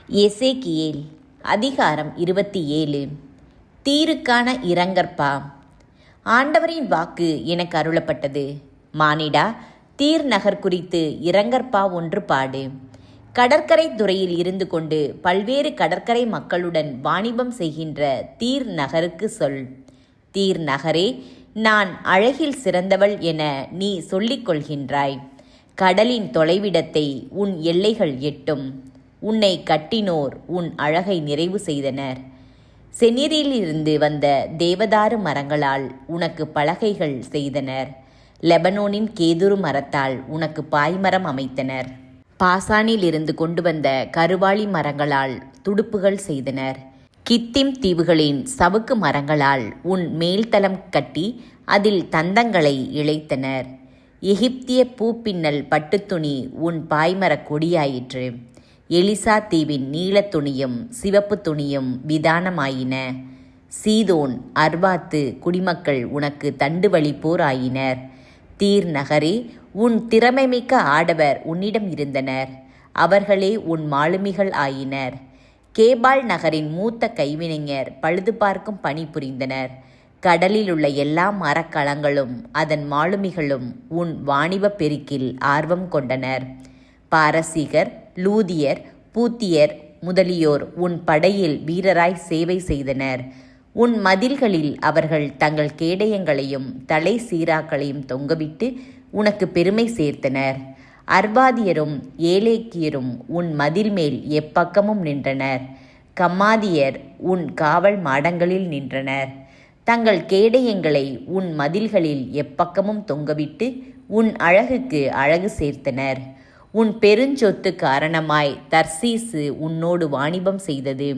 எசேக்கியேல் அதிகாரம் 27. தீருக்கான இரங்கற்பா. ஆண்டவரின் வாக்கு எனக்கு அருளப்பட்டது. மானிடா, தீர் நகர் குறித்து இரங்கற்பா ஒன்று பாடு. கடற்கரை துறையில் இருந்து கொண்டு பல்வேறு கடற்கரை மக்களுடன் வாணிபம் செய்கின்ற தீர் நகருக்கு சொல். தீர் நகரே, நான் அழகில் சிறந்தவள் என நீ சொல்லிக் கொள்கின்றாய். கடலின் தொலைவிடத்தை உன் எல்லைகள் எட்டும். உன்னை கட்டினோர் உன் அழகை நிறைவு செய்தனர். செநீரிலிருந்து வந்த தேவதாரு மரங்களால் உனக்கு பலகைகள் செய்தனர். லெபனோனின் கேதுரு மரத்தால் உனக்கு பாய்மரம் அமைத்தனர். பாசானில் இருந்து கொண்டு வந்த கருவாளி மரங்களால் துடுப்புகள் செய்தனர். கித்திம் தீவுகளின் சவுக்கு மரங்களால் உன் மேல்தளம் கட்டி அதில் தந்தங்களை இழைத்தனர். எகிப்திய பூப்பின்னல் பட்டுத்துணி உன் பாய்மரக் கொடியாயிற்று. எலிசா தீவின் நீலத் துணியும் சிவப்பு துணியும் விதானமாயின. சீதோன் அர்வாத்து குடிமக்கள் உனக்கு தண்டு வலிப்போர் ஆயினர். தீர் நகரே, உன் திறமைமிக்க ஆடவர் உன்னிடம் இருந்தனர். அவர்களே உன் மாலுமிகள் ஆயினர். கேபால் நகரின் மூத்த கைவினைஞர் பழுது பார்க்கும் பணி புரிந்தனர். கடலில் உள்ள எல்லா மரக்கலங்களும் அதன் மாலுமிகளும் உன் வாணிப பெருக்கில் ஆர்வம் கொண்டனர். பாரசீகர், லூதியர், பூத்தியர் முதலியோர் உன் படையில் வீரராய் சேவை செய்தனர். உன் மதில்களில் அவர்கள் தங்கள் கேடயங்களையும் தலை சீராக்களையும் தொங்கவிட்டு உனக்கு பெருமை சேர்த்தனர். அர்பாதியரும் ஏலேக்கியரும் உன் மதில் மேல் எப்பக்கமும் நின்றனர். கம்மாதியர் உன் காவல் மாடங்களில் நின்றனர். தங்கள் கேடயங்களை உன் மதில்களில் எப்பக்கமும் தொங்கவிட்டு உன் அழகுக்கு அழகு சேர்த்தனர். உன் பெருஞ்சொத்து காரணமாய் தர்சீசு உன்னோடு வாணிபம் செய்தது.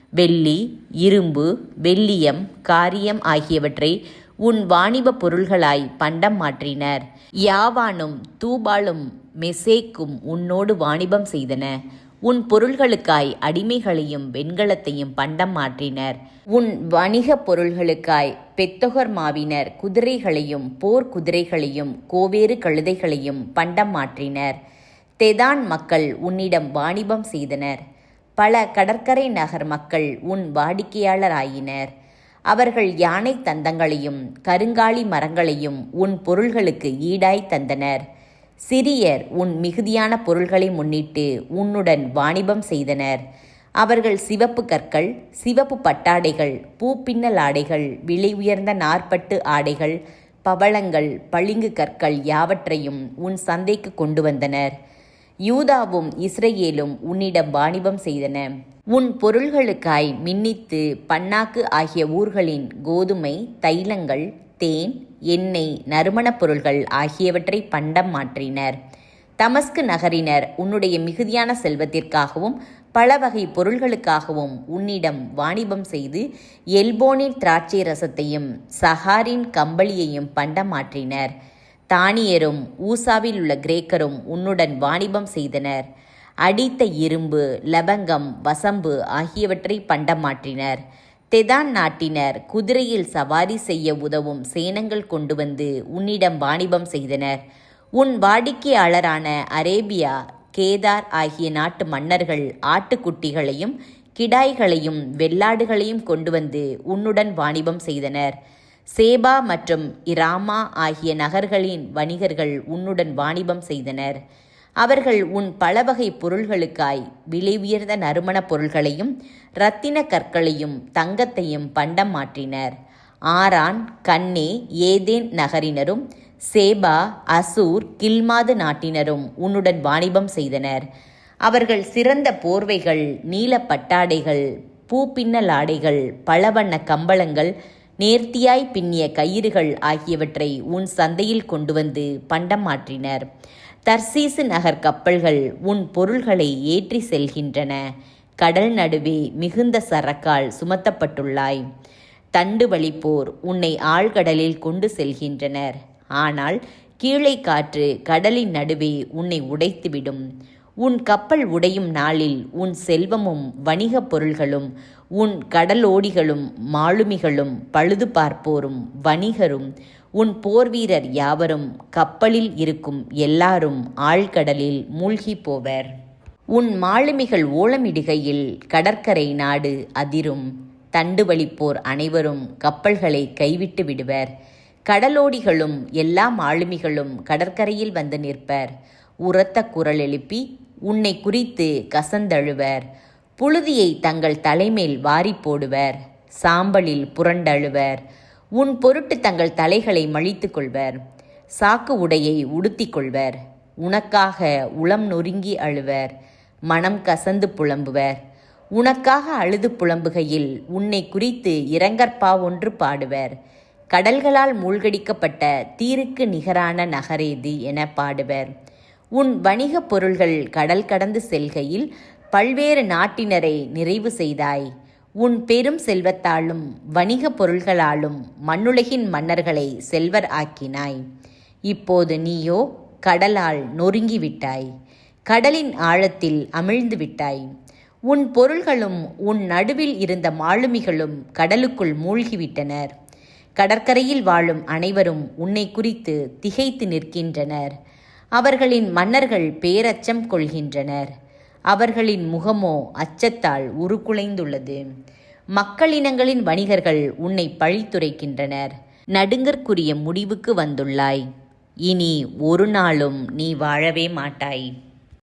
வெள்ளி, இரும்பு, வெள்ளியம், காரியம் ஆகியவற்றை உன் வாணிப பொருள்களாய் பண்டம் மாற்றினர். யாவானும் தூபாலும் மெசேக்கும் உன்னோடு வாணிபம் செய்தன. உன் பொருள்களுக்காய் அடிமைகளையும் வெண்கலத்தையும் பண்டம் மாற்றினர். உன் வணிக பொருள்களுக்காய் பெத்தொகர் மாவினர் குதிரைகளையும் போர் குதிரைகளையும் கோவேறு கழுதைகளையும் பண்டம் மாற்றினர். தெதான் மக்கள் உன்னிடம் வாணிபம் செய்தனர். பல கடற்கரை நகர் மக்கள் உன் வாடிக்கையாளராயினர். அவர்கள் யானை தந்தங்களையும் கருங்காலி மரங்களையும் உன் பொருள்களுக்கு ஈடாய் தந்தனர். சிரியர் உன் மிகுதியான பொருள்களை முன்னிட்டு உன்னுடன் வாணிபம் செய்தனர். அவர்கள் சிவப்பு கற்கள், சிவப்பு பட்டாடைகள், பூப்பின்னல் ஆடைகள், விலை உயர்ந்த நாற்பட்டு ஆடைகள், பவளங்கள், பளிங்கு கற்கள் யாவற்றையும் உன் சந்தைக்கு கொண்டு வந்தனர். யூதாவும் இஸ்ரேலும் உன்னிடம் வாணிபம் செய்தன. உன் பொருள்களுக்காய் மின்னித்து பன்னாக்கு ஆகிய ஊர்களின் கோதுமை, தைலங்கள், தேன், எண்ணெய், நறுமணப் பொருள்கள் ஆகியவற்றை பண்டம் மாற்றினர். தமஸ்கு நகரினர் உன்னுடைய மிகுதியான செல்வத்திற்காகவும் பல வகை பொருள்களுக்காகவும் உன்னிடம் வாணிபம் செய்து எல்போனின் திராட்சை ரசத்தையும் சஹாரின் கம்பளியையும் பண்டம் மாற்றினர். தானியரும் ஊசாவில் உள்ள கிரேக்கரும் உன்னுடன் வாணிபம் செய்தனர். அடித்த இரும்பு, லபங்கம், வசம்பு ஆகியவற்றை பண்டம் மாற்றினர். தெதான் நாட்டினர் குதிரையில் சவாரி செய்ய உதவும் சேனங்கள் கொண்டு வந்து உன்னிடம் வாணிபம் செய்தனர். உன் வாடிக்கையாளரான அரேபியா, கேதார் ஆகிய நாட்டு மன்னர்கள் ஆட்டுக்குட்டிகளையும் கிடாய்களையும் வெள்ளாடுகளையும் கொண்டு வந்து உன்னுடன் வாணிபம் செய்தனர். சேபா மற்றும் இராமா ஆகிய நகர்களின் வணிகர்கள் உன்னுடன் வாணிபம் செய்தனர். அவர்கள் உன் பலவகை பொருள்களுக்காய் விலை உயர்ந்த நறுமணப் பொருள்களையும் இரத்தின கற்களையும் தங்கத்தையும் பண்டம் மாற்றினர். ஆரான், கன்னே, ஏதேன் நகரினரும் சேபா, அசூர், கில்மாது நாட்டினரும் உன்னுடன் வாணிபம் செய்தனர். அவர்கள் சிறந்த போர்வைகள், நீல பட்டாடைகள், பூப்பின்னல் ஆடைகள், பலவண்ண கம்பளங்கள், நேர்த்தியாய் பின்னிய கயிறுகள் ஆகியவற்றை உன் சந்தையில் கொண்டு வந்து பண்டம் மாற்றினர். தர்சீசு நகர் கப்பல்கள் உன் பொருள்களை ஏற்றி செல்கின்றன. கடல் நடுவே மிகுந்த சரக்கால் சுமத்தப்பட்டுள்ளாய். தண்டு வலிப்போர் உன்னை ஆழ்கடலில் கொண்டு செல்கின்றனர். ஆனால் கீழே காற்று கடலின் நடுவே உன்னை உடைத்துவிடும். உன் கப்பல் உடையும் நாளில் உன் செல்வமும் வணிகப் பொருள்களும் உன் கடலோடிகளும் மாலுமிகளும் பழுது பார்ப்போரும் வணிகரும் உன் போர்வீரர் யாவரும் கப்பலில் இருக்கும் எல்லாரும் ஆழ்கடலில் மூழ்கி போவர். உன் மாலுமிகள் ஓலமிடுகையில் கடற்கரை நாடு அதிரும். தண்டுவலிப்போர் அனைவரும் கப்பல்களை கைவிட்டு விடுவர். கடலோடிகளும் எல்லா மாலுமிகளும் கடற்கரையில் வந்து நிற்பர். உரத்த குரல் எழுப்பி உன்னை குறித்து கசந்தழுவர். புழுதியை தங்கள் தலைமேல் வாரி போடுவர். சாம்பலில் புரண்டழுவர். உன் பொருட்டு தங்கள் தலைகளை மழித்து கொள்வர். சாக்கு உடையை உடுத்திக் கொள்வர். உனக்காக உளம் நொறுங்கி அழுவர். மனம் கசந்து புலம்புவர். உனக்காக அழுது புலம்புகையில் உன்னை குறித்து இரங்கற்பா ஒன்று பாடுவர். கடல்களால் மூழ்கடிக்கப்பட்ட தீருக்கு நிகரான நகரேது என பாடுவர். உன் வணிகப் பொருள்கள் கடல் கடந்து செல்கையில் பல்வேறு நாட்டினரை நிறைவு செய்தாய். உன் பெரும் செல்வத்தாலும் வணிகப் பொருள்களாலும் மண்ணுலகின் மன்னர்களை செல்வர் ஆக்கினாய். இப்போது நீயோ கடலால் நொறுங்கிவிட்டாய். கடலின் ஆழத்தில் அமிழ்ந்து விட்டாய். உன் பொருள்களும் உன் நடுவில் இருந்த மாலுமிகளும் கடலுக்குள் மூழ்கிவிட்டனர். கடற்கரையில் வாழும் அனைவரும் உன்னை குறித்து திகைத்து நிற்கின்றனர். அவர்களின் மன்னர்கள் பேரச்சம் கொள்கின்றனர். அவர்களின் முகமோ அச்சத்தால் உருக்குலைந்துள்ளது. மக்களினங்களின் வணிகர்கள் உன்னை பழித்துரைக்கின்றனர். நடுங்கற்குரிய முடிவுக்கு வந்துள்ளாய். இனி ஒரு நாளும் நீ வாழவே மாட்டாய்.